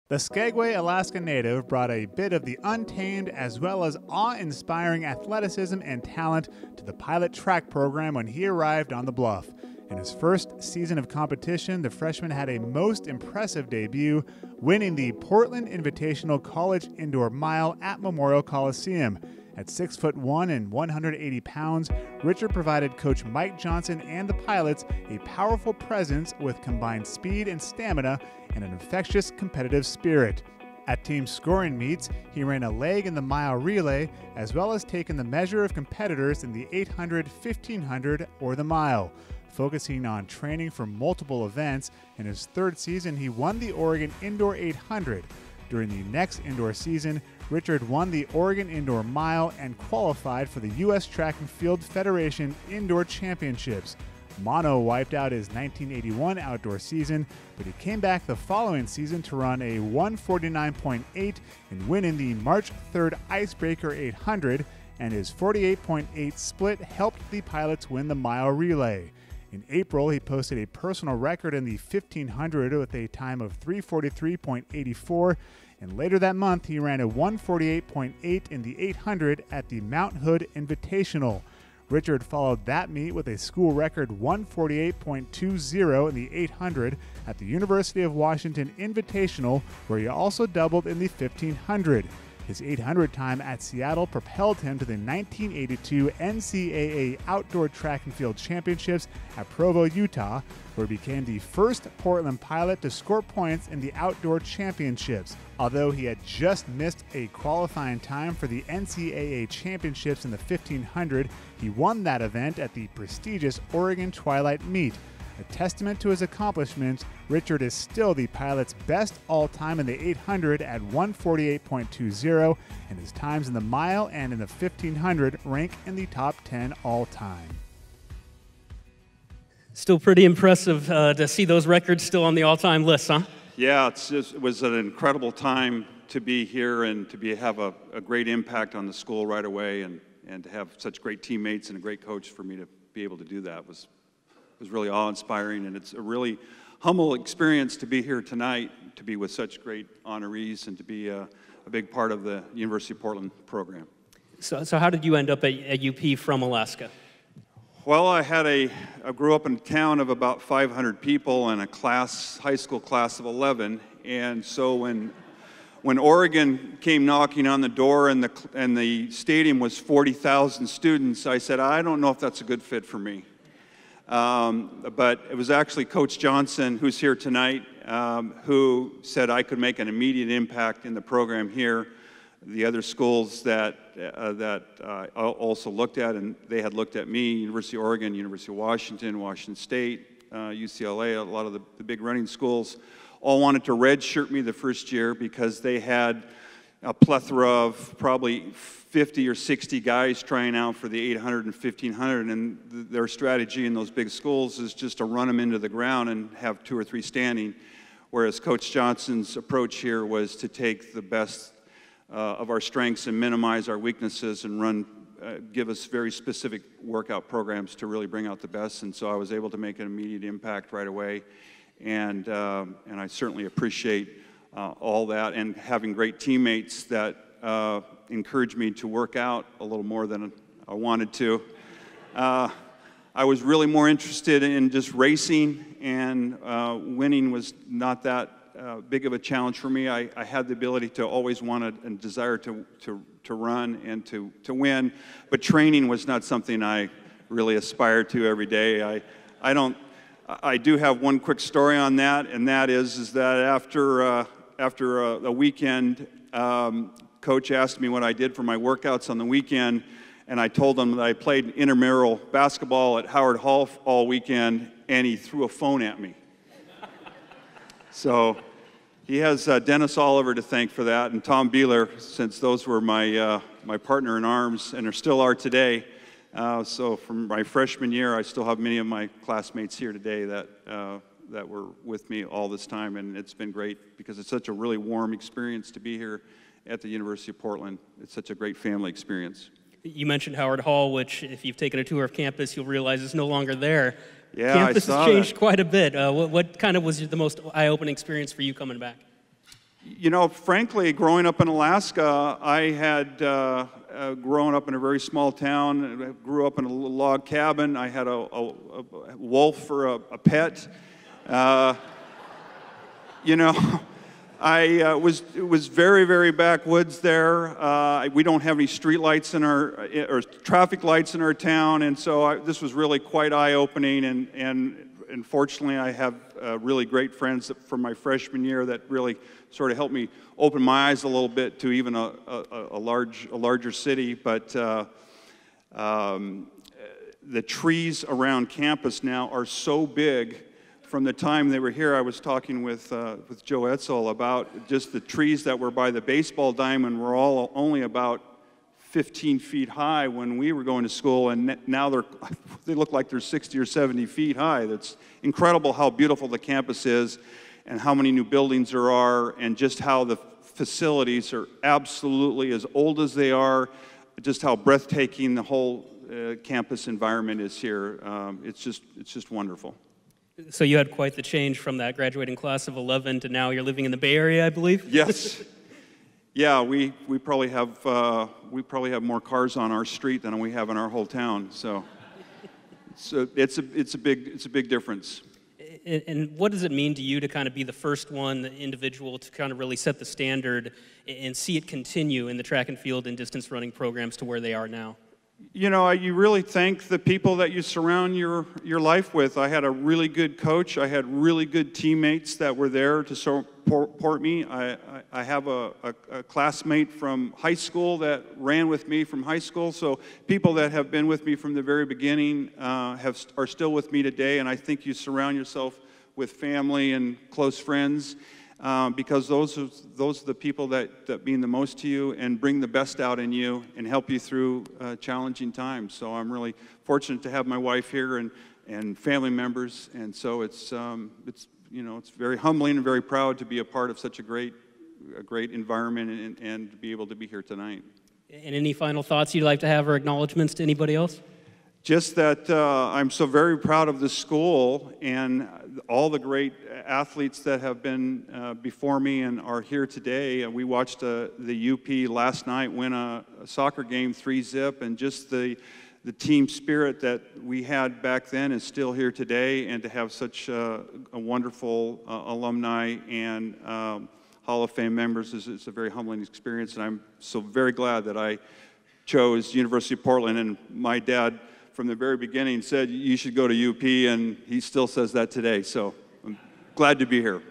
The Skagway, Alaska native brought a bit of the untamed as well as awe-inspiring athleticism and talent to the pilot track program when he arrived on the Bluff. In his first season of competition, the freshman had a most impressive debut, winning the Portland Invitational College Indoor Mile at Memorial Coliseum. At 6'1" and 180 pounds, Richard provided Coach Mike Johnson and the pilots a powerful presence with combined speed and stamina and an infectious competitive spirit. At team scoring meets, he ran a leg in the mile relay, as well as taking the measure of competitors in the 800, 1500, or the mile. Focusing on training for multiple events, in his third season he won the Oregon Indoor 800. During the next indoor season, Richard won the Oregon Indoor Mile and qualified for the U.S. Track and Field Federation Indoor Championships. Mono wiped out his 1981 outdoor season, but he came back the following season to run a 149.8 and winning the March 3rd Icebreaker 800, and his 48.8 split helped the pilots win the mile relay. In April, he posted a personal record in the 1500 with a time of 3:43.84, and later that month he ran a 1:48.8 in the 800 at the Mount Hood Invitational. Richard followed that meet with a school record 1:48.20 in the 800 at the University of Washington Invitational, where he also doubled in the 1500. His 800 time at Seattle propelled him to the 1982 NCAA Outdoor Track and Field Championships at Provo, Utah, where he became the first Portland pilot to score points in the Outdoor Championships. Although he had just missed a qualifying time for the NCAA Championships in the 1500, he won that event at the prestigious Oregon Twilight Meet. A testament to his accomplishments, Richard is still the pilot's best all-time in the 800 at 1:48.20, and his times in the mile and in the 1500 rank in the top 10 all-time. Still pretty impressive to see those records still on the all-time list, huh? Yeah, it was an incredible time to be here and to have a great impact on the school right away, and to have such great teammates and a great coach for me to be able to do that was really awe-inspiring, and it's a really humble experience to be here tonight, to be with such great honorees, and to be a big part of the University of Portland program. So how did you end up at UP from Alaska? Well, I grew up in a town of about 500 people and a high school class of 11, and so when Oregon came knocking on the door and the stadium was 40,000 students, I said, I don't know if that's a good fit for me. But it was actually Coach Johnson, who's here tonight, who said I could make an immediate impact in the program here. The other schools that I also looked at, and they had looked at me, University of Oregon, University of Washington, Washington State, UCLA, a lot of the big running schools, all wanted to redshirt me the first year because they had a plethora of probably 50 or 60 guys trying out for the 800 and 1500, and their strategy in those big schools is just to run them into the ground and have 2 or 3 standing, whereas Coach Johnson's approach here was to take the best of our strengths and minimize our weaknesses and give us very specific workout programs to really bring out the best. And so I was able to make an immediate impact right away, and I certainly appreciate all that, and having great teammates that encouraged me to work out a little more than I wanted to. I was really more interested in just racing, and winning was not that big of a challenge for me. I had the ability to always want and desire to run and to win, but training was not something I really aspired to every day. I do have one quick story on that, and that is that after a weekend, Coach asked me what I did for my workouts on the weekend, and I told him that I played intramural basketball at Howard Hall all weekend, and he threw a phone at me. So he has Dennis Oliver to thank for that, and Tom Beeler, since those were my partner in arms and still are today. So from my freshman year, I still have many of my classmates here today that were with me all this time, and it's been great because it's such a really warm experience to be here at the University of Portland. It's such a great family experience. You mentioned Howard Hall, which if you've taken a tour of campus, you'll realize is no longer there. Yeah, campus I saw has changed that. quite a bit. What kind of was the most eye-opening experience for you coming back? You know, frankly, growing up in Alaska, I had grown up in a very small town. I grew up in a little log cabin. I had a wolf for a pet. You know, it was very, very backwoods there. We don't have any street lights or traffic lights in our town, and so this was really quite eye-opening. And fortunately, I have really great friends from my freshman year that really sort of helped me open my eyes a little bit to even a larger city. But the trees around campus now are so big. From the time they were here, I was talking with Joe Etzel about just the trees that were by the baseball diamond were all only about 15 feet high when we were going to school, and now they look like they're 60 or 70 feet high. That's incredible how beautiful the campus is and how many new buildings there are, and just how the facilities are absolutely as old as they are, just how breathtaking the whole campus environment is here. It's just wonderful. So you had quite the change from that graduating class of 11 to now you're living in the Bay Area, I believe? Yes. Yeah, we probably have more cars on our street than we have in our whole town. So it's a big difference. And what does it mean to you to kind of be the first one, the individual, to kind of really set the standard and see it continue in the track and field and distance running programs to where they are now? You know, you really thank the people that you surround your life with. I had a really good coach. I had really good teammates that were there to support me. I have a classmate from high school that ran with me from high school. So people that have been with me from the very beginning are still with me today. And I think you surround yourself with family and close friends. Because those are the people that mean the most to you and bring the best out in you and help you through challenging times. So I'm really fortunate to have my wife here and family members, and so it's very humbling and very proud to be a part of such a great environment and to be able to be here tonight. And any final thoughts you'd like to have or acknowledgments to anybody else? Just that I'm so very proud of the school and all the great athletes that have been before me and are here today. We watched the UP last night win a soccer game 3-0, and just the team spirit that we had back then is still here today, and to have such a wonderful alumni and Hall of Fame members is a very humbling experience, and I'm so very glad that I chose University of Portland. And my dad from the very beginning said you should go to UP, and he still says that today. So I'm glad to be here.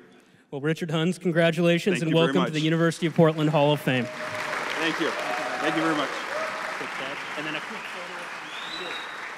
Well, Richard Hunz, congratulations and welcome to the University of Portland Hall of Fame. Thank you. Thank you very much. And then a quick photo.